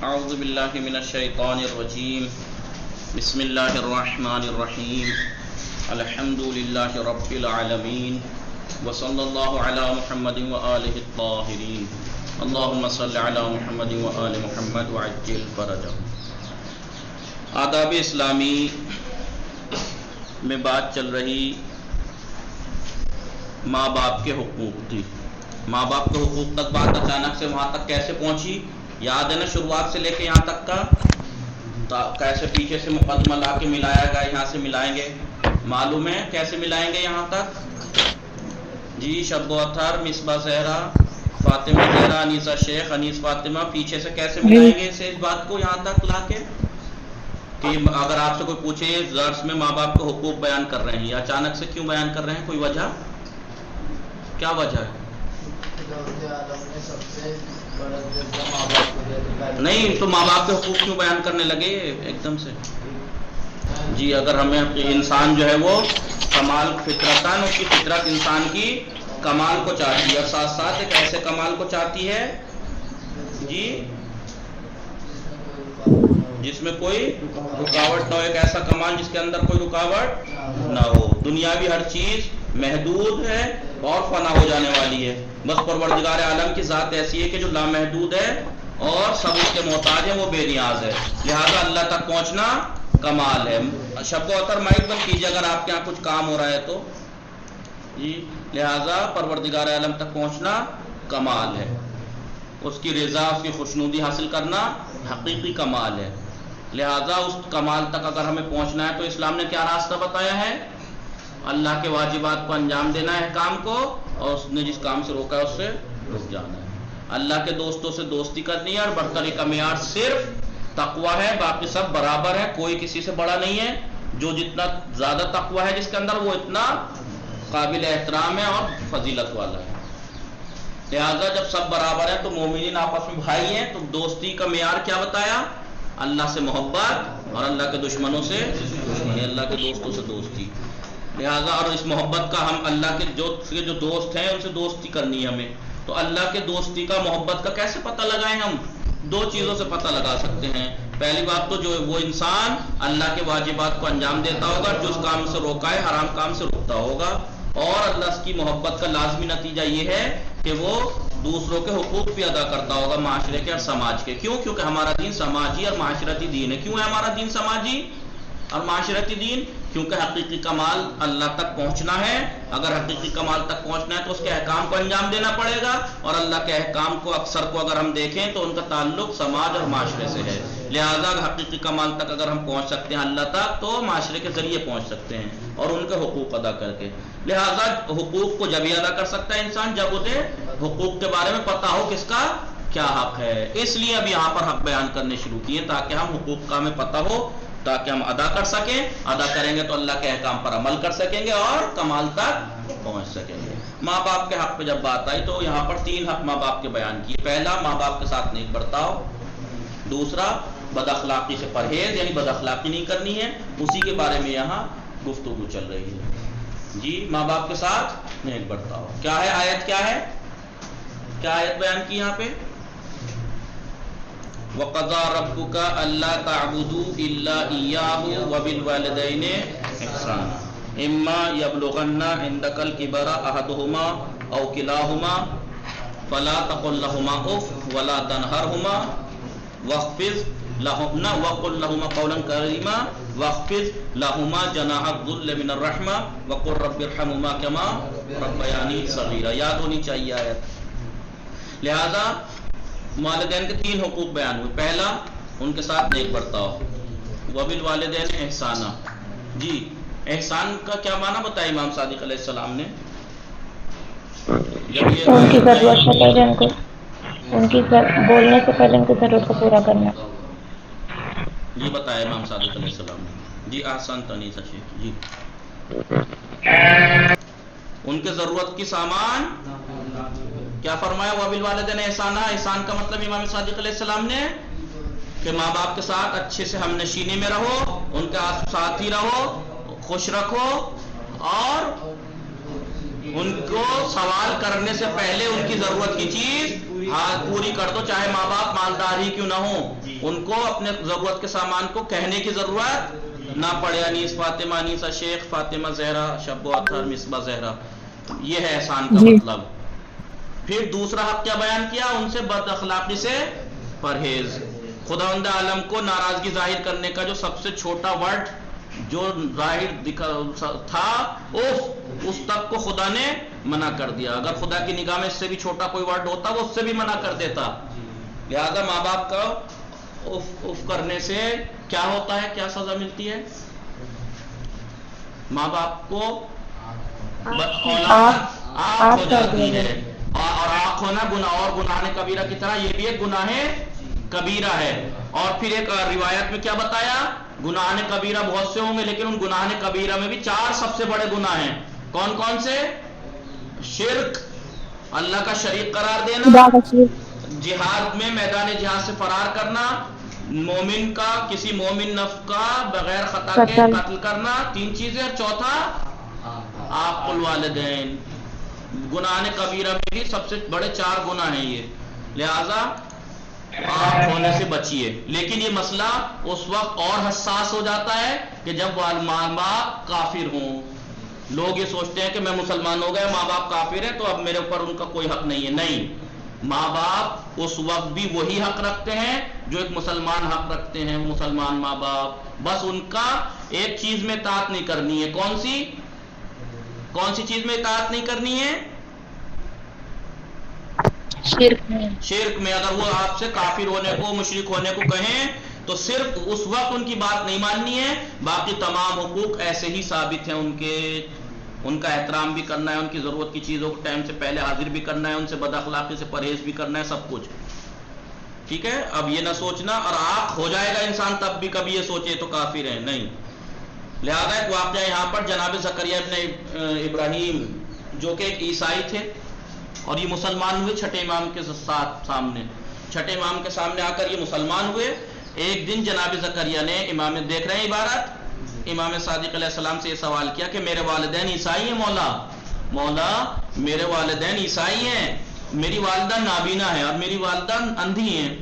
اعوذ باللہ من الشیطان الرجیم بسم اللہ الرحمن الرحیم الحمد للہ رب العالمین وصلی اللہ علی محمد وآلہ الطاہرین اللہم صلی علی محمد وآل محمد وعجل فرجہم۔ آداب اسلامی میں بات چل رہی ماں باپ کے حقوق تھی۔ ماں باپ کے حقوق تک بات اچانک سے وہاں تک کیسے پہنچی؟ یاد ہے نا شروعات سے لے کے یہاں تک کا کیسے پیچھے سے مقدمہ لا کے ملایا گیا، یہاں سے ملائیں گے، معلوم ہے کیسے ملائیں گے یہاں تک؟ جی شب و اطہر، مصباح زہرا، فاطمہ زہرا، انیسہ شیخ، انیس فاطمہ، پیچھے سے کیسے ملائیں گے اسے اس بات کو یہاں تک لا کے؟ کہ اگر آپ سے کوئی پوچھے درس میں ماں باپ کے حقوق بیان کر رہے ہیں یا اچانک سے کیوں بیان کر رہے ہیں، کوئی وجہ؟ کیا وجہ ہے؟ نہیں تو ماں باپ کے حقوق کیوں بیان کرنے لگے ایک دم سے؟ جی اگر ہمیں انسان جو ہے وہ کمال فطرتاً، اس کی فطرت انسان کی کمال کو چاہتی ہے اور ساتھ ساتھ ایک ایسے کمال کو چاہتی ہے جی جس میں کوئی رکاوٹ نہ ہو، ایک ایسا کمال جس کے اندر کوئی رکاوٹ نہ ہو۔ دنیاوی ہر چیز محدود ہے اور فنا ہو جانے والی ہے، بس پروردگار عالم کی ذات ایسی ہے کہ جو لامحدود ہے اور سب اس کے محتاج ہیں، وہ بے نیاز ہے، لہذا اللہ تک پہنچنا کمال ہے۔ شب و اطہر مائک بند کیجیے اگر آپ کے یہاں کچھ کام ہو رہا ہے تو جی، لہذا پروردگار عالم تک پہنچنا کمال ہے، اس کی رضا، اس کی خوشنودی حاصل کرنا حقیقی کمال ہے۔ لہذا اس کمال تک اگر ہمیں پہنچنا ہے تو اسلام نے کیا راستہ بتایا ہے؟ اللہ کے واجبات کو انجام دینا ہے، کام کو، اور اس نے جس کام سے روکا ہے اس سے رک جانا ہے۔ اللہ کے دوستوں سے دوستی کرنی ہے اور برتری کا معیار صرف تقویٰ ہے، باقی سب برابر ہے، کوئی کسی سے بڑا نہیں ہے۔ جو جتنا زیادہ تقویٰ ہے جس کے اندر، وہ اتنا قابل احترام ہے اور فضیلت والا ہے۔ لہذا جب سب برابر ہیں تو مومنین آپس میں بھائی ہیں، تو دوستی کا معیار کیا بتایا؟ اللہ سے محبت اور اللہ کے دشمنوں سے دشمنی، اللہ کے دوستوں سے دوستی۔ لہذا اور اس محبت کا ہم اللہ کے جو دوست ہیں ان سے دوستی کرنی ہے ہمیں، تو اللہ کے دوستی کا، محبت کا کیسے پتہ لگائیں؟ ہم دو چیزوں سے پتہ لگا سکتے ہیں۔ پہلی بات تو جو وہ انسان اللہ کے واجبات کو انجام دیتا ہوگا، جو اس کام سے روکا ہے حرام کام سے رکتا ہوگا، اور اللہ کی محبت کا لازمی نتیجہ یہ ہے کہ وہ دوسروں کے حقوق بھی ادا کرتا ہوگا، معاشرے کے اور سماج کے۔ کیوں؟ کیونکہ ہمارا دین سماجی اور معاشرتی دین ہے۔ کیوں ہے ہمارا دین سماجی اور معاشرتی دین؟ کیونکہ حقیقی کمال اللہ تک پہنچنا ہے۔ اگر حقیقی کمال تک پہنچنا ہے تو اس کے احکام کو انجام دینا پڑے گا، اور اللہ کے احکام کو اکثر کو اگر ہم دیکھیں تو ان کا تعلق سماج اور معاشرے سے ہے۔ لہذا حقیقی کمال تک اگر ہم پہنچ سکتے ہیں اللہ تک، تو معاشرے کے ذریعے پہنچ سکتے ہیں اور ان کے حقوق ادا کر کے۔ لہذا حقوق کو جب ہی ادا کر سکتا ہے انسان جب اسے حقوق کے بارے میں پتہ ہو کس کا کیا حق ہے۔ اس لیے اب یہاں پر حق بیان کرنے شروع کیے تاکہ ہم حقوق کا ہمیں پتہ ہو، تاکہ ہم ادا کر سکیں۔ ادا کریں گے تو اللہ کے احکام پر عمل کر سکیں گے اور کمال تک پہنچ سکیں گے۔ ماں باپ کے حق پہ جب بات آئی تو یہاں پر 3 حق ماں باپ کے بیان کیے۔ پہلا، ماں باپ کے ساتھ نیک برتاؤ۔ دوسرا، بد اخلاقی سے پرہیز، یعنی بد اخلاقی نہیں کرنی ہے، اسی کے بارے میں یہاں گفتگو چل رہی ہے۔ جی ماں باپ کے ساتھ نیک برتاؤ کیا ہے؟ آیت کیا ہے؟ کیا آیت بیان کی یہاں پہ؟ وَقَضَىٰ رَبُّكَ أَلَّا تَعْبُدُوا إِلَّا إِيَّاهُ وَبِالْوَالِدَيْنِ إِحْسَانًا إِمَّا يَبْلُغَنَّ عِندَكَ الْكِبَرَ أَحَدُهُمَا أَوْ كِلَاهُمَا فَلَا تَقُل لَّهُمَا أُفٍّ وَلَا تَنْهَرْهُمَا وَاخْفِضْ لَهُمَا وَقُل لَّهُمَا قَوْلًا كَرِيمًا وَاخْفِضْ لَهُمَا جَنَاحَ الذُّلِّ مِنَ الرَّحْمَةِ وَقُل رَّبِّ ارْحَمْهُمَا كَمَا رَبَّيَانِي صَغِيرًا۔ یاد ہونی چاہیے آیت۔ لہذا والدین کے 3 حقوق بیان ہوئے۔ پہلا، ان کے ساتھ نیک برتاؤ، وبالوالدین احسانہ۔ جی احسان کا کیا معنی بتایا امام صادق علیہ السلام نے؟ جب یہ ان کی ضرورت سے پہلے ان کو، بولنے سے پہلے ان کی ضرورت کو پورا کرنا۔ جی بتایا امام صادق علیہ السلام نے۔ جی احسن تنیسہ شیخ جی، ان کے ضرورت کی سامان کیا فرمایا؟ وبالوالدین احسانہ۔ احسان کا مطلب امام صادق علیہ السلام نے کہ ماں باپ کے ساتھ اچھے سے ہم نشینی میں رہو، ان کے ساتھ ہی رہو، خوش رکھو، اور ان کو سوال کرنے سے پہلے ان کی ضرورت کی چیز پوری کر دو، چاہے ماں باپ مالدار ہی کیوں نہ ہو۔ ان کو اپنے ضرورت کے سامان کو کہنے کی ضرورت نہ پڑے. انیس فاطمہ، انیسہ شیخ، فاطمہ زہرا، شب و اطہر، مصباح زہرا. یہ ہے احسان کا مطلب. پھر دوسرا حق کیا بیان کیا؟ ان سے بد اخلاقی سے پرہیز. خداوند عالم کو ناراضگی ظاہر کرنے کا جو سب سے چھوٹا ورڈ جو ظاہر تھا اس تک کو خدا نے منع کر دیا. اگر خدا کی نگاہ میں اس سے بھی چھوٹا کوئی ورڈ ہوتا وہ اس سے بھی منع کر دیتا. لہذا ماں باپ کا اف کرنے سے کیا ہوتا ہے، کیا سزا ملتی ہے؟ ماں باپ کو اولاد آنکھ ہو جاتی ہے. اور آنکھ ہونا گناہ اور گناہ کبیرہ کی طرح یہ بھی ایک گناہ کبیرہ ہے. اور پھر ایک روایت میں کیا بتایا؟ گناہ کبیرہ بہت سے ہوں گے لیکن ان گناہ کبیرہ میں بھی 4 سب سے بڑے گناہ ہیں. کون کون سے؟ شرک، اللہ کا شریک قرار دینا، جہاد میں میدان جہاد سے فرار کرنا، مومن کا کسی مومن نفس کا بغیر خطا کے قتل کرنا، 3 چیزیں. اور چوتھا عاق الوالدین. گناہ کبیرہ میں بھی سب سے بڑے 4 گناہ ہیں یہ. لہذا آپ ہونے سے بچیے. لیکن یہ مسئلہ اس وقت اور حساس ہو جاتا ہے کہ جب ماں باپ کافر ہوں. لوگ یہ سوچتے ہیں کہ میں مسلمان ہو گیا، ماں باپ کافر ہیں تو اب میرے اوپر ان کا کوئی حق نہیں ہے. نہیں، ماں باپ اس وقت بھی وہی حق رکھتے ہیں جو ایک مسلمان حق رکھتے ہیں. مسلمان ماں باپ بس ان کا ایک چیز میں اطاعت نہیں کرنی ہے. کون سی چیز میں اطاعت نہیں کرنی ہے؟ شرک میں. اگر وہ آپ سے کافر ہونے کو، مشرک ہونے کو کہیں تو صرف اس وقت ان کی بات نہیں ماننی ہے. باقی تمام حقوق ایسے ہی ثابت ہیں. ان کا احترام بھی کرنا ہے، ان کی ضرورت کی چیزوں کو ٹائم سے پہلے حاضر بھی کرنا ہے، ان سے بد اخلاقی سے پرہیز بھی کرنا ہے، سب کچھ ٹھیک ہے. اب یہ نہ سوچنا اور عاق ہو جائے گا انسان تب بھی کبھی یہ سوچے تو کافر ہے، نہیں. لہذا ایک واقعہ یہاں پر جناب زکریا ابن ابراہیم جو کہ ایک عیسائی تھے اور یہ مسلمان ہوئے چھٹے امام کے سامنے. چھٹے امام کے سامنے آ کر یہ مسلمان ہوئے. ایک دن جناب زکریا نے امام دیکھ رہے ہیں عبارت، امام صادق علیہ السلام سے یہ سوال کیا کہ میرے والدین عیسائی ہیں مولا میرے والدین عیسائی ہیں، میری والدہ نابینا ہے اور میری والدہ اندھی ہیں،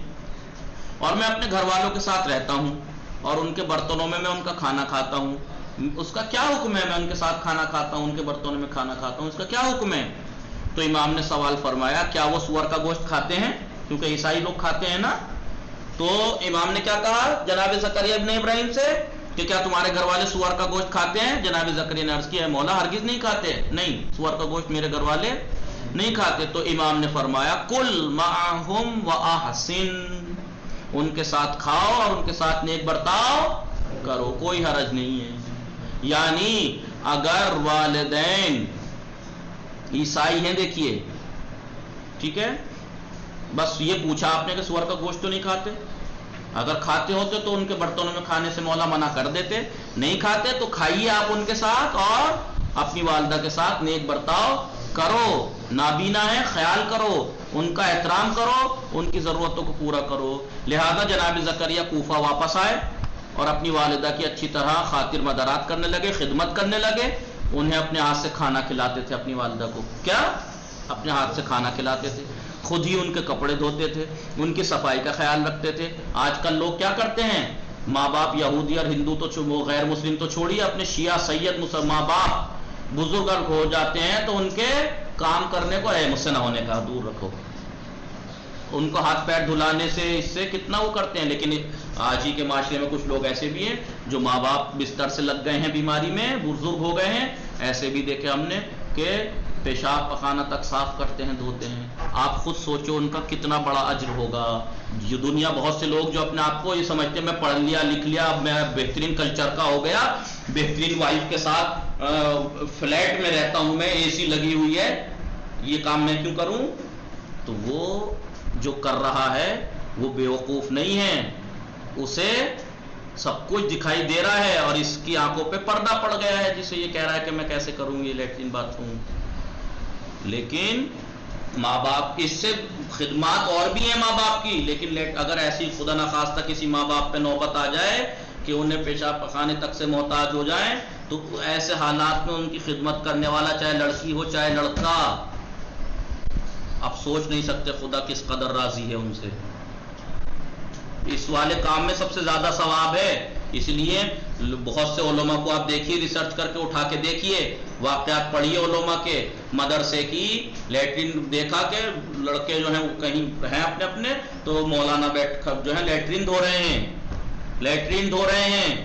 اور میں اپنے گھر والوں کے ساتھ رہتا ہوں اور ان کے برتنوں میں ان کا کھانا کھاتا ہوں. اس کا کیا حکم ہے؟ میں ان کے ساتھ کھانا کھاتا ہوں، ان کے برتنوں میں کھانا کھاتا ہوں، اس کا کیا حکم ہے؟ تو امام نے سوال فرمایا کیا وہ سور کا گوشت کھاتے ہیں؟ کیونکہ عیسائی لوگ کھاتے ہیں نا. تو امام نے کیا کہا جناب زکریا ابن ابراہیم سے کہ کیا تمہارے گھر والے سور کا گوشت کھاتے ہیں؟ جناب زکریا نے عرض کیا مولا ہرگز نہیں کھاتے، نہیں سور کا گوشت میرے گھر والے نہیں کھاتے. تو امام نے فرمایا کل معہم واحسن، ان کے ساتھ کھاؤ اور ان کے ساتھ نیک برتاؤ کرو، کوئی حرج نہیں ہے. یعنی اگر والدین عیسائی ہیں، دیکھیے ٹھیک ہے، بس یہ پوچھا آپ نے کہ سور کا گوشت تو نہیں کھاتے، اگر کھاتے ہوتے تو ان کے برتنوں میں کھانے سے مولا منع کر دیتے. نہیں کھاتے تو کھائیے آپ ان کے ساتھ اور اپنی والدہ کے ساتھ نیک برتاؤ کرو. نابینا ہے خیال کرو، ان کا احترام کرو، ان کی ضرورتوں کو پورا کرو. لہذا جناب زکریا کوفہ واپس آئے اور اپنی والدہ کی اچھی طرح خاطر مدارات کرنے لگے، خدمت کرنے لگے. انہیں اپنے ہاتھ سے کھانا کھلاتے تھے، اپنی والدہ کو کیا اپنے ہاتھ سے کھانا کھلاتے تھے، خود ہی ان کے کپڑے دھوتے تھے، ان کی صفائی کا خیال رکھتے تھے. آج کل لوگ کیا کرتے ہیں، ماں باپ یہودی اور ہندو تو وہ غیر مسلم تو چھوڑیے، اپنے شیعہ سید ماں باپ بزرگ ہو جاتے ہیں تو ان کے کام کرنے کو مجھ سے نہ ہونے کا دور رکھو، ان کو ہاتھ پیر دھلانے سے اس سے کتنا وہ کرتے ہیں. لیکن آج ہی کے معاشرے میں کچھ لوگ ایسے بھی ہیں جو ماں باپ بستر سے لگ گئے ہیں، بیماری میں بزرگ ہو گئے ہیں، ایسے بھی دیکھے ہم نے کہ پیشاب پخانہ تک صاف کرتے ہیں، دھوتے ہیں. آپ خود سوچو ان کا کتنا بڑا اجر ہوگا. یہ دنیا بہت سے لوگ جو اپنے آپ کو یہ سمجھتے ہیں میں پڑھ لیا لکھ لیا، اب میں بہترین کلچر کا ہو گیا، بہترین وائف کے ساتھ فلیٹ میں رہتا ہوں، میں اے سی لگی ہوئی ہے، یہ کام میں کیوں کروں؟ تو وہ جو کر رہا ہے وہ بیوقوف نہیں ہے، اسے سب کچھ دکھائی دے رہا ہے اور اس کی آنکھوں پہ پردہ پڑ گیا ہے، جسے یہ کہہ رہا ہے کہ میں کیسے کروں یہ لیٹرین باتھ روم. لیکن ماں باپ اس سے خدمات اور بھی ہیں ماں باپ کی، لیکن اگر ایسی خدا نخواستہ کسی ماں باپ پہ نوبت آ جائے کہ انہیں پیشاب پخانے تک سے محتاج ہو جائیں تو ایسے حالات میں ان کی خدمت کرنے والا چاہے لڑکی ہو چاہے لڑکا، آپ سوچ نہیں سکتے خدا کس قدر راضی ہے ان سے. اس والے کام میں سب سے زیادہ ثواب ہے. اس لیے بہت سے علماء کو آپ دیکھیے، ریسرچ کر کے اٹھا کے دیکھیے، واقعات پڑھیے علماء کے، مدرسے کی لیٹرین دیکھا کہ لڑکے جو ہیں وہ کہیں ہیں اپنے اپنے تو مولانا بیٹھ کر جو ہے لیٹرین دھو رہے ہیں.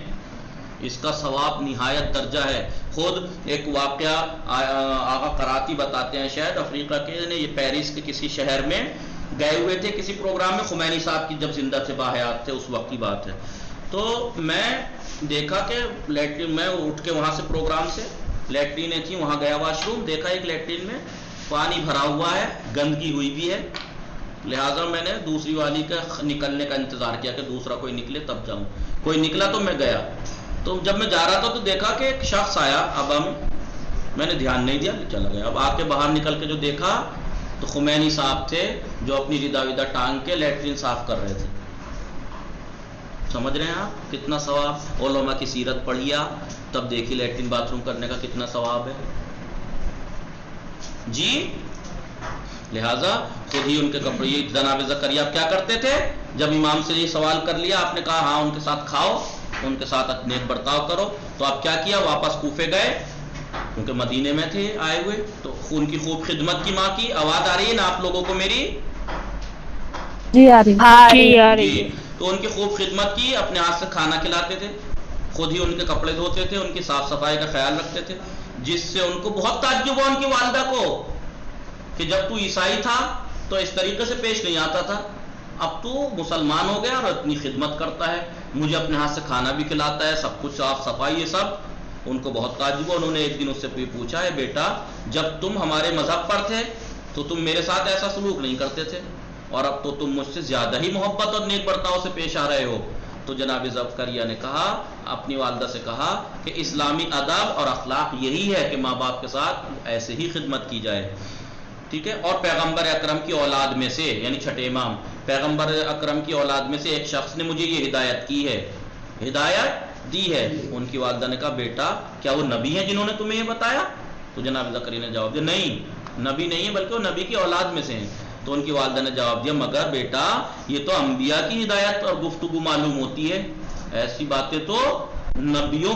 اس کا ثواب نہایت درجہ ہے. خود ایک واقعہ آقا قراتی بتاتے ہیں، شاید افریقہ کے، یہ پیرس کے کسی شہر میں گئے ہوئے تھے کسی پروگرام میں، خمینی صاحب کی جب زندہ تھے، باحیات تھے، اس وقت کی بات ہے. تو میں دیکھا کہ لیٹرین، میں اٹھ کے وہاں سے پروگرام سے، لیٹرینیں تھیں، وہاں گیا واش روم، دیکھا ایک لیٹرین میں پانی بھرا ہوا ہے، گندگی ہوئی بھی ہے. لہٰذا میں نے دوسری والی کا نکلنے کا انتظار کیا کہ دوسرا کوئی نکلے تب جاؤں. کوئی نکلا تو میں گیا. تو جب میں جا رہا تھا تو دیکھا کہ ایک شخص آیا ابا میں نے دھیان نہیں دیا، چلا گیا. اب آ کے باہر نکل کے جو دیکھا تو خمینی صاحب تھے جو اپنی ردا ودا ٹانگ کے لیٹرین صاف کر رہے تھے. سمجھ رہے ہیں آپ کتنا ثواب؟ علماء کی سیرت پڑھیے تب دیکھیے لیٹرین باتھ روم کرنے کا کتنا ثواب ہے جی. لہٰذا خود ہی ان کے کپڑے، یہ جناب زکریا کیا کرتے تھے؟ جب امام سے یہ سوال کر لیا، آپ نے کہا ہاں ان کے ساتھ کھاؤ، ان کے ساتھ نیک برتاؤ کرو، تو آپ کیا کیا؟ واپس کوفے گئے، کیونکہ مدینے میں تھے آئے ہوئے، تو ان کی خوب خدمت کی. ماں کی آواز آ رہی ہے نا آپ لوگوں کو میری؟ جی آ رہی جی. تو ان کی خوب خدمت کی، اپنے ہاتھ سے کھانا کھلاتے تھے، خود ہی ان کے کپڑے دھوتے تھے، ان کی صاف صفائی کا خیال رکھتے تھے، جس سے ان کو بہت تعجب ہوا ان کی والدہ کو کہ جب تو عیسائی تھا تو اس طریقے سے پیش نہیں آتا تھا، اب تو مسلمان ہو گیا اور اتنی خدمت کرتا ہے، مجھے اپنے ہاتھ سے کھانا بھی کھلاتا ہے، سب کچھ صاف صفائی، یہ سب. ان کو بہت تعجب ہوا. انہوں نے ایک دن اس سے پوچھا ہے بیٹا جب تم ہمارے مذہب پر تھے تو تم میرے ساتھ ایسا سلوک نہیں کرتے تھے، اور اب تو تم مجھ سے زیادہ ہی محبت اور نیک برتاؤ سے پیش آ رہے ہو. تو جناب زکریا نے کہا، اپنی والدہ سے کہا کہ اسلامی ادب اور اخلاق یہی ہے کہ ماں باپ کے ساتھ ایسے ہی خدمت کی جائے. ٹھیک ہے. اور پیغمبر اکرم کی اولاد میں سے، یعنی چھٹے امام، پیغمبر اکرم کی اولاد میں سے ایک شخص نے مجھے یہ ہدایت کی ہے، ہدایت دی ہے. ان کی والدہ نے کہا بیٹا کیا وہ نبی ہیں جنہوں نے تمہیں یہ بتایا؟ تو جناب زکریا نے جواب دیا نہیں، نبی نہیں ہے بلکہ وہ نبی کی اولاد میں سے ہیں. تو ان کی والدہ نے جواب دیا مگر بیٹا یہ تو انبیاء کی ہدایت اور گفتگو معلوم ہوتی ہے، ایسی باتیں تو نبیوں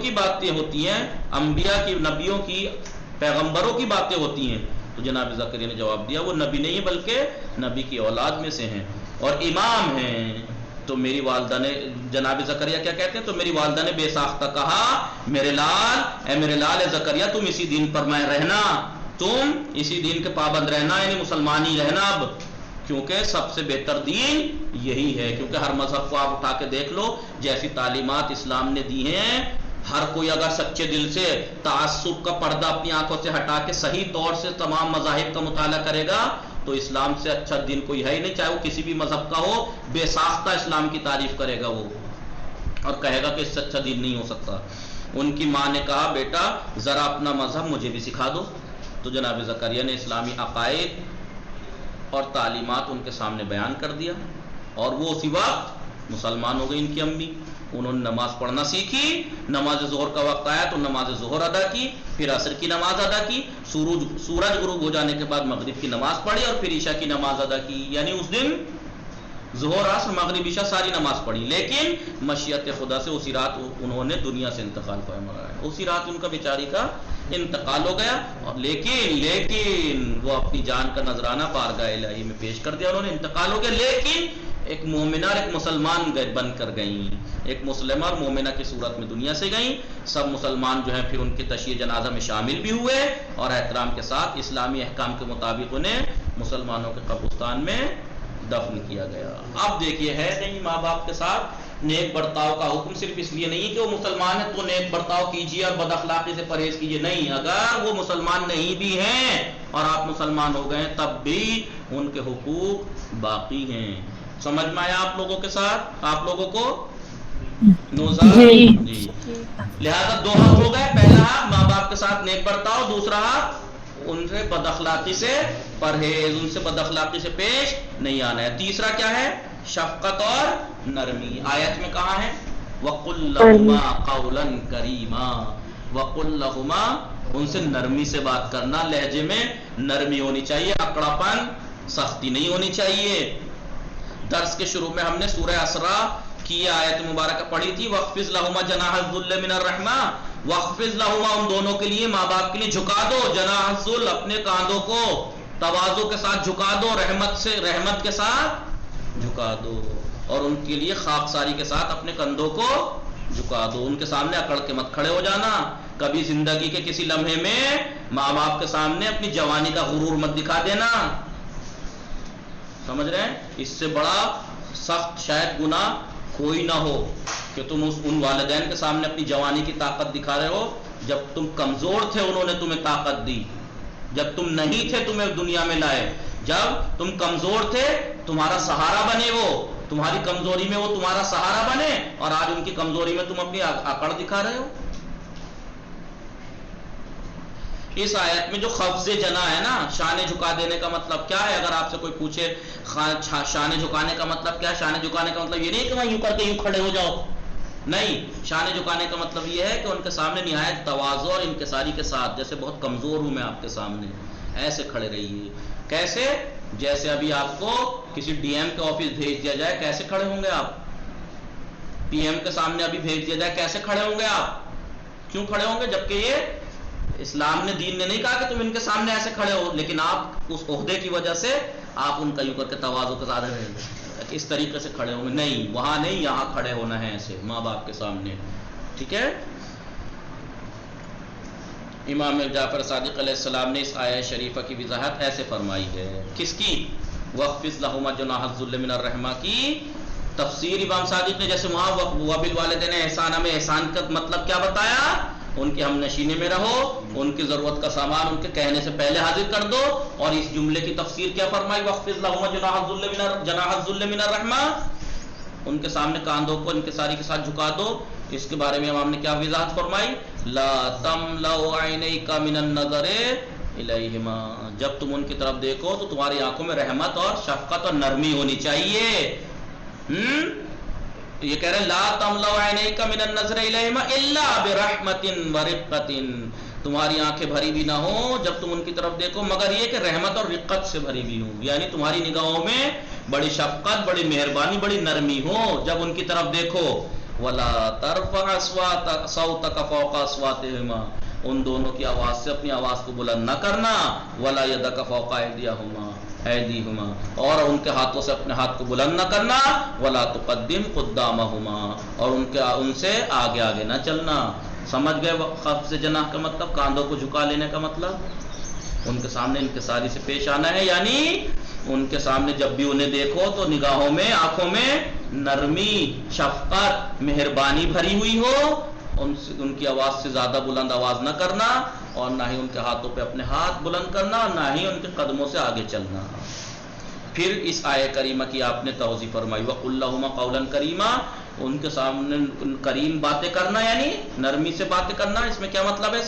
کی باتیں ہوتی ہیں، انبیاء کی، نبیوں کی، پیغمبروں کی باتیں ہوتی ہیں. تو جناب زکریا نے جواب دیا وہ نبی نہیں ہے بلکہ نبی کی اولاد میں سے ہیں اور امام ہیں. تو میری والدہ نے، جناب زکریا کیا کہتے ہیں، تو میری والدہ نے بے ساختہ کہا میرے لال زکریا تم اسی دین پر میں رہنا، تم اسی دین کے پابند رہنا، یعنی مسلمان ہی رہنا اب، کیونکہ سب سے بہتر دین یہی ہے. کیونکہ ہر مذہب کو آپ اٹھا کے دیکھ لو، جیسی تعلیمات اسلام نے دی ہیں، ہر کوئی اگر سچے دل سے تعصب کا پردہ اپنی آنکھوں سے ہٹا کے صحیح طور سے تمام مذاہب کا مطالعہ کرے گا تو اسلام سے اچھا دین کوئی ہے ہی نہیں، چاہے وہ کسی بھی مذہب کا ہو، بے ساختہ اسلام کی تعریف کرے گا وہ اور کہے گا کہ اس سے اچھا دین نہیں ہو سکتا. ان کی ماں نے کہا بیٹا ذرا اپنا مذہب مجھے بھی سکھا دو. تو جناب زکریا نے اسلامی عقائد اور تعلیمات ان کے سامنے بیان کر دیا اور وہ اسی وقت مسلمان ہو گئی. ان کی امی، انہوں نے نماز پڑھنا سیکھی، نماز ظہر کا وقت آیا تو نماز ظہر ادا کی، پھر عصر کی نماز ادا کی، سورج غروب ہو جانے کے بعد مغرب کی نماز پڑھی اور پھر عشاء کی نماز ادا کی. یعنی اس دن ظہر عصر مغرب عشاء ساری نماز پڑھی، لیکن مشیت خدا سے اسی رات انہوں نے دنیا سے انتقال فرمایا. اسی رات ان کا بیچاری کا انتقال ہو گیا، اور لیکن وہ اپنی جان کا نذرانہ بارگاہ الہی میں پیش کر دیا، انہوں نے انتقال ہو گیا، لیکن ایک مومنہ اور ایک مسلمان بن کر گئیں، ایک مسلمہ اور مومنہ کی صورت میں دنیا سے گئیں. سب مسلمان جو ہیں پھر ان کی تشییع جنازہ میں شامل بھی ہوئے اور احترام کے ساتھ اسلامی احکام کے مطابق انہیں مسلمانوں کے قبرستان میں دفن کیا گیا. اب دیکھیے ہے نہیں ماں باپ کے ساتھ نیک برتاؤ کا حکم صرف اس لیے نہیں کہ وہ مسلمان ہے تو نیک برتاؤ کیجیے اور بد اخلاقی سے پرہیز کیجیے، نہیں، اگر وہ مسلمان نہیں بھی ہیں اور آپ مسلمان ہو گئے تب بھی ان کے حقوق باقی ہیں. سمجھ میں آیا آپ لوگوں کے ساتھ؟ آپ لوگوں کو نوزاد جی. لہذا دو حق ہو گئے، پہلا حق ماں باپ کے ساتھ نیک برتاؤ، دوسرا حق ان سے بد اخلاقی سے پرہیز، ان سے بد اخلاقی سے پیش نہیں آنا ہے. تیسرا کیا ہے؟ شفقت اور نرمی. آیت میں کہاں ہے؟ وَقُلْ لَهُمَا قَوْلًا كَرِيمًا، وَقُلْ لَهُمَا، ان سے نرمی سے بات کرنا، لہجے میں نرمی ہونی چاہیے، اکڑاپن، سختی نہیں ہونی چاہیے. درس کے شروع میں ہم نے سورہ اسراء کی آیت مبارکہ پڑھی تھی، وَاخْفِضْ لَهُمَا جَنَاحَ الذُّلِّ مِنَ الرَّحْمَةِ، وَاخْفِضْ لَهُمَا، ان دونوں کے لیے، ماں باپ کے لیے جھکا دو، جناح الذُّلِّ، اپنے کاندھوں کو تواضع کے ساتھ جھکا دو، رحمت کے ساتھ جھکا دو، اور ان کے لیے خاکساری کے ساتھ اپنے کندھوں کو جھکا دو. ان کے سامنے اکڑ کے مت کھڑے ہو جانا. کبھی زندگی کے کسی لمحے میں ماں باپ کے سامنے اپنی جوانی کا غرور مت دکھا دینا. سمجھ رہے ہیں؟ اس سے بڑا سخت شاید گناہ کوئی نہ ہو کہ تم ان والدین کے سامنے اپنی جوانی کی طاقت دکھا رہے ہو. جب تم کمزور تھے انہوں نے تمہیں طاقت دی، جب تم نہیں تھے تمہیں دنیا میں لائے، جب تم کمزور تھے تمہارا سہارا بنے، وہ تمہاری کمزوری میں وہ تمہارا سہارا بنے، اور آج ان کی کمزوری میں تم اپنی اکڑ دکھا رہے ہو. اس آیت میں جو خفض جناح ہے نا، شانے جھکا دینے کا مطلب کیا ہے؟ اگر آپ سے کوئی پوچھے شانے جھکانے کا مطلب کیا ہے، شانے جھکانے کا مطلب یہ نہیں کہ وہاں یوں کر کے یوں کھڑے ہو جاؤ، نہیں. شانے جھکانے کا مطلب یہ ہے کہ ان کے سامنے نہایت تواضع اور انکساری کے ساتھ، جیسے بہت کمزور ہوں میں آپ کے سامنے، ایسے کھڑے رہیے. کیسے؟ جیسے ابھی آپ کو کسی ڈی ایم کے آفس بھیج دیا جائے، کیسے کھڑے ہوں گے آپ؟ پی ایم کے سامنے ابھی بھیج دیا جائے، کیسے کھڑے ہوں گے آپ؟ کیوں کھڑے ہوں گے؟ جبکہ یہ اسلام نے، دین نے نہیں کہا کہ تم ان کے سامنے ایسے کھڑے ہو، لیکن آپ اس عہدے کی وجہ سے آپ ان کا یوں کر کے تواضع کے ساتھ اس طریقے سے کھڑے ہوں گے. نہیں، وہاں نہیں، یہاں کھڑے ہونا ہے ایسے ماں باپ کے سامنے. ٹھیک ہے؟ امام جعفر صادق علیہ السلام نے اس آیہ شریفہ کی وضاحت ایسے فرمائی ہے. کس کی؟ وَاخْفِضْ لَهُمَا جَنَاحَ الذُّلِّ مِنَ الرَّحْمَةِ کی تفسیر امام صادق نے جیسے وہاں وَبِالْوَالِدَيْنِ احسانًا میں احسان کا مطلب کیا بتایا؟ ان کے ہم نشینے میں رہو، ان کی ضرورت کا سامان ان کے کہنے سے پہلے حاضر کر دو. اور اس جملے کی تفسیر کیا فرمائی؟ وَاخْفِضْ لَهُمَا جَنَاحَ الذُّلِّ مِنَ الرَّحْمَةِ، ان کے سامنے کاندھوں کو انکساری کے ساتھ جھکا دو. اس کے بارے میں امام نے کیا وضاحت فرمائی؟ لا تملأ عینیک من النظر الیہما، جب تم ان کی طرف دیکھو تو تمہاری آنکھوں میں رحمت اور شفقت اور نرمی ہونی چاہیے. یہ کہہ رہے ہیں لا تملأ عینیک من النظر الیہما الا برحمت ورقۃ، تمہاری آنکھیں بھری بھی نہ ہوں جب تم ان کی طرف دیکھو مگر یہ کہ رحمت اور رقت سے بھری بھی ہوں، یعنی تمہاری نگاہوں میں بڑی شفقت، بڑی مہربانی، بڑی نرمی ہو جب ان کی طرف دیکھو. وَلَا تَرْفَعْ صَوْتَكَ فَوْقَ أَصْوَاتِهِمَا، ان دونوں کی آواز سے اپنی آواز کو بلند نہ کرنا. وَلَا يَدَكَ فَوْقَ أَيْدِيهِمَا، اور ان کے ہاتھوں سے اپنے ہاتھ کو بلند نہ کرنا. وَلَا تُقَدِّمْ قُدَّامَهُمَا، اور ان سے آگے آگے نہ چلنا. سمجھ گئے خفض جناح کا مطلب؟ کاندھوں کو جھکا لینے کا مطلب ان کے سامنے انکساری سے پیش آنا ہے، یعنی ان کے سامنے جب بھی انہیں دیکھو تو نگاہوں میں، آنکھوں میں نرمی، شفقت، مہربانی بھری ہوئی ہو. ان کی آواز سے زیادہ بلند آواز نہ کرنا، اور نہ ہی ان کے ہاتھوں پہ اپنے ہاتھ بلند کرنا، اور نہ ہی ان کے قدموں سے آگے چلنا. پھر اس آیہ کریمہ کی آپ نے توضیح فرمائی وَقُلْ لَهُمَا قَوْلًا كَرِيمًا، ان کے سامنے کریم باتیں کرنا، یعنی نرمی سے باتیں کرنا. اس میں کیا مطلب ہے؟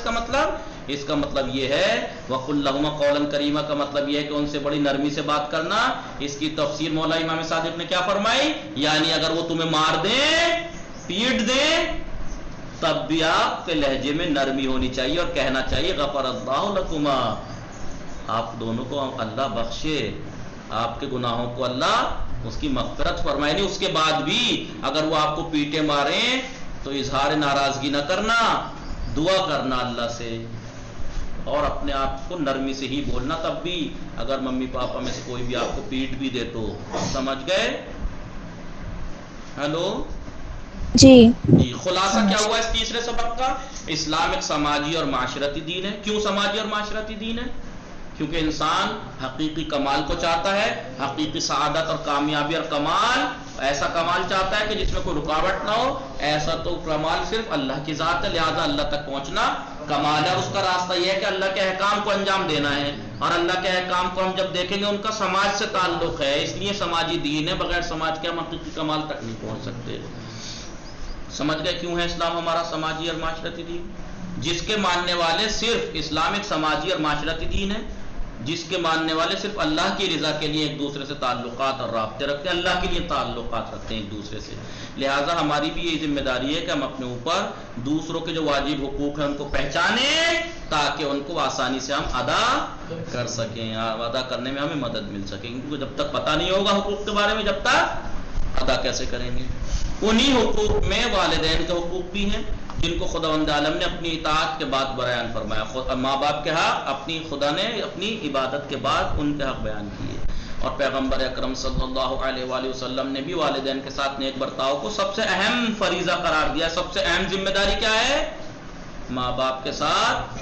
اس کا مطلب یہ ہے وَقُلْ لَهُمَا قَوْلًا كَرِيمًا کا مطلب یہ ہے کہ ان سے بڑی نرمی سے بات کرنا. اس کی تفسیر مولا امام صادق نے کیا فرمائی؟ یعنی اگر وہ تمہیں مار دیں، پیٹ دیں، تب بھی آپ کے لہجے میں نرمی ہونی چاہیے اور کہنا چاہیے غفر اللہ لکما، آپ دونوں کو اللہ بخشے، آپ کے گناہوں کو اللہ اس کی مغفرت فرمائے. نہیں اس کے بعد بھی اگر وہ آپ کو پیٹے ماریں تو اظہار ناراضگی نہ کرنا، دعا کرنا اللہ سے، اور اپنے آپ کو نرمی سے ہی بولنا. تب بھی اگر ممی پاپا میں سے کوئی بھی آپ کو پیٹ بھی دے تو. سمجھ گئے؟ ہیلو جی. خلاصہ کیا ہوا اس تیسرے سبق کا؟ اسلام ایک سماجی اور معاشرتی دین ہے. کیوں سماجی اور معاشرتی دین ہے؟ کیونکہ انسان حقیقی کمال کو چاہتا ہے، حقیقی سعادت اور کامیابی اور کمال، ایسا کمال چاہتا ہے کہ جس میں کوئی رکاوٹ نہ ہو. ایسا تو کمال صرف اللہ کی ذات ہے، لہذا اللہ تک پہنچنا کمال ہے. اور اس کا راستہ یہ ہے کہ اللہ کے احکام کو انجام دینا ہے، اور اللہ کے احکام کو ہم جب دیکھیں گے ان کا سماج سے تعلق ہے. اس لیے سماجی دین ہے، بغیر سماج کے ہم حقیقی کمال تک نہیں پہنچ سکتے. سمجھ گئے کیوں ہے اسلام ہمارا سماجی اور معاشرتی دین؟ جس کے ماننے والے صرف اسلام ایک سماجی اور معاشرتی دین ہے، جس کے ماننے والے صرف اللہ کی رضا کے لیے ایک دوسرے سے تعلقات اور رابطے رکھتے ہیں، اللہ کے لیے تعلقات رکھتے ہیں ایک دوسرے سے. لہٰذا ہماری بھی یہ ذمہ داری ہے کہ ہم اپنے اوپر دوسروں کے جو واجب حقوق ہیں ان کو پہچانیں تاکہ ان کو آسانی سے ہم ادا کر سکیں، ادا کرنے میں ہمیں مدد مل سکے، کیونکہ جب تک پتہ نہیں ہوگا حقوق کے بارے میں جب تک ادا کیسے کریں گے۔ انہی حقوق میں والدین کے حقوق بھی ہیں جن کو خداوند عالم نے اپنی اطاعت کے بعد بیان فرمایا۔ ماں باپ کے حق اپنی خدا نے اپنی عبادت کے بعد ان کے حق بیان کیے، اور پیغمبر اکرم صلی اللہ علیہ وآلہ وسلم نے بھی والدین کے ساتھ نیک برتاؤ کو سب سے اہم فریضہ قرار دیا۔ سب سے اہم ذمہ داری کیا ہے؟ ماں باپ کے ساتھ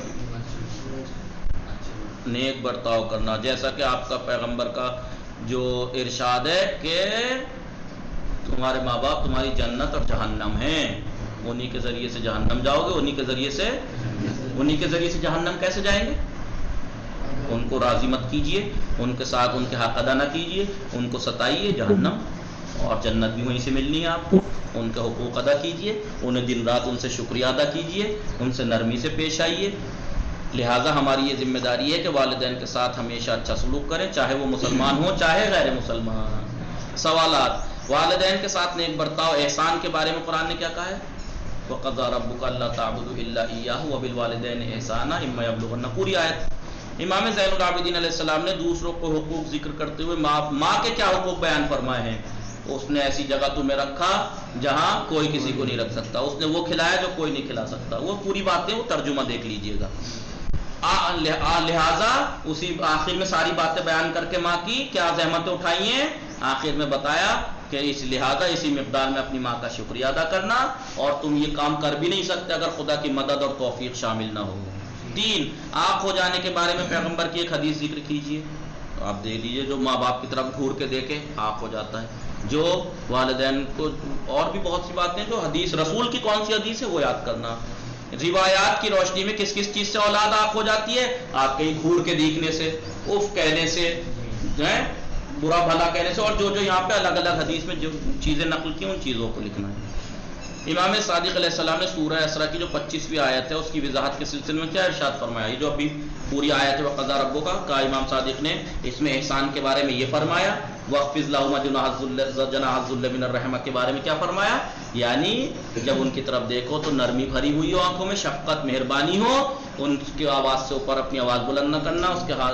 نیک برتاؤ کرنا، جیسا کہ آپ کا پیغمبر کا جو ارشاد ہے کہ تمہارے ماں باپ تمہاری جنت اور جہنم ہیں، انہی کے ذریعے سے جہنم جاؤ گے، انہی کے ذریعے سے جہنم کیسے جائیں گے؟ ان کو راضی مت کیجئے، ان کے ساتھ ان کے حق ادا نہ کیجئے، ان کو ستائیے، جہنم اور جنت بھی وہیں سے ملنی ہے آپ کو۔ ان کے حقوق ادا کیجئے، انہیں دن رات ان سے شکریہ ادا کیجئے، ان سے نرمی سے پیش آئیے۔ لہٰذا ہماری یہ ذمہ داری ہے کہ والدین کے ساتھ ہمیشہ اچھا سلوک کریں، چاہے وہ مسلمان ہوں چاہے غیر مسلمان۔ سوالات، والدین کے ساتھ نیک برتاؤ، احسان کے بارے میں قرآن نے کیا کہا ہے؟ وَقَضَىٰ رَبُّكَ أَلَّا تَعْبُدُوا إِلَّا إِيَّاهُ وَبِالْوَالِدَيْنِ إِحْسَانًا إِمَّا يَبْلُغَنَّ، پوری آیت۔ امام زین العابدین علیہ السلام نے دوسروں کو حقوق ذکر کرتے ہوئے ماں کے کیا حقوق بیان فرمائے ہیں؟ اس نے ایسی جگہ تمہیں رکھا جہاں کوئی کسی کو نہیں رکھ سکتا، اس نے وہ کھلایا جو کوئی نہیں کھلا سکتا، وہ پوری باتیں، وہ ترجمہ دیکھ لیجئے گا۔ لہٰذا اسی آخر میں ساری باتیں بیان کر کے ماں کی کیا زحمتیں اٹھائی ہیں، آخر میں بتایا کہ اس لہٰذا اسی مقدار میں اپنی ماں کا شکریہ ادا کرنا، اور تم یہ کام کر بھی نہیں سکتے اگر خدا کی مدد اور توفیق شامل نہ ہو۔ 3، آنکھ ہو جانے کے بارے میں پیغمبر کی ایک حدیث ذکر کیجئے، تو آپ دیکھ لیجئے جو ماں باپ کی طرف گھور کے دیکھے آنکھ ہو جاتا ہے، جو والدین کو، اور بھی بہت سی باتیں جو حدیث، رسول کی کون سی حدیث ہے وہ یاد کرنا۔ روایات کی روشنی میں کس کس چیز سے اولاد آنکھ ہو جاتی ہے؟ آپ کہیں گھور کے دیکھنے سے، اف کہنے سے، برا بھلا کہنے سے، اور جو یہاں پہ الگ الگ حدیث میں جو چیزیں نقل کی ان چیزوں کو لکھنا ہے۔ امام صادق علیہ السلام نے سورہ اسراء کی جو 25ویں آیت ہے اس کی وضاحت کے سلسلے میں کیا ارشاد فرمایا؟ یہ جو ابھی پوری آیت ہے وَقَضَىٰ رَبُّكَ کا امام صادق نے اس میں احسان کے بارے میں یہ فرمایا، وَاخْفِضْ لَهُمَا جَنَاحَ الذُّلِّ مِنَ الرَّحْمَةِ کے بارے میں کیا فرمایا؟ یعنی جب ان کی طرف دیکھو تو نرمی بھری ہوئی ہو آنکھوں میں، شفقت مہربانی ہو، ان کی آواز سے اوپر اپنی آواز بلند نہ کرنا،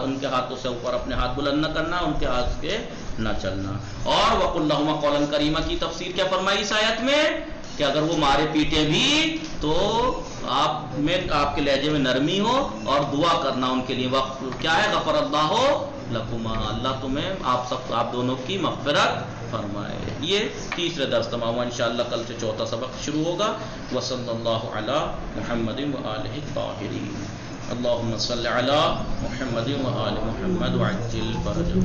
ان کے ہاتھوں سے اوپر اپنے ہاتھ بلند نہ کرنا، ان کے ہاتھ کے نہ چلنا۔ اور وَقُلْ لَهُمَا قَوْلًا كَرِيمًا کی تفسیر کیا فرمائی اس آیت میں؟ کہ اگر وہ مارے پیٹے بھی تو آپ کے لہجے میں نرمی ہو، اور دعا کرنا ان کے لیے، وقت کیا ہے؟ غفر اللہ لکما، اللہ تمہیں آپ دونوں کی مغفرت فرمائے۔ یہ تیسرے درس تمام ہوا، انشاءاللہ کل سے چوتھا سبق شروع ہوگا۔ وصلی اللہ علی محمد وآلہ الطاہرین، اللہم صلی علی محمد وآل محمد وعجل فرجہ۔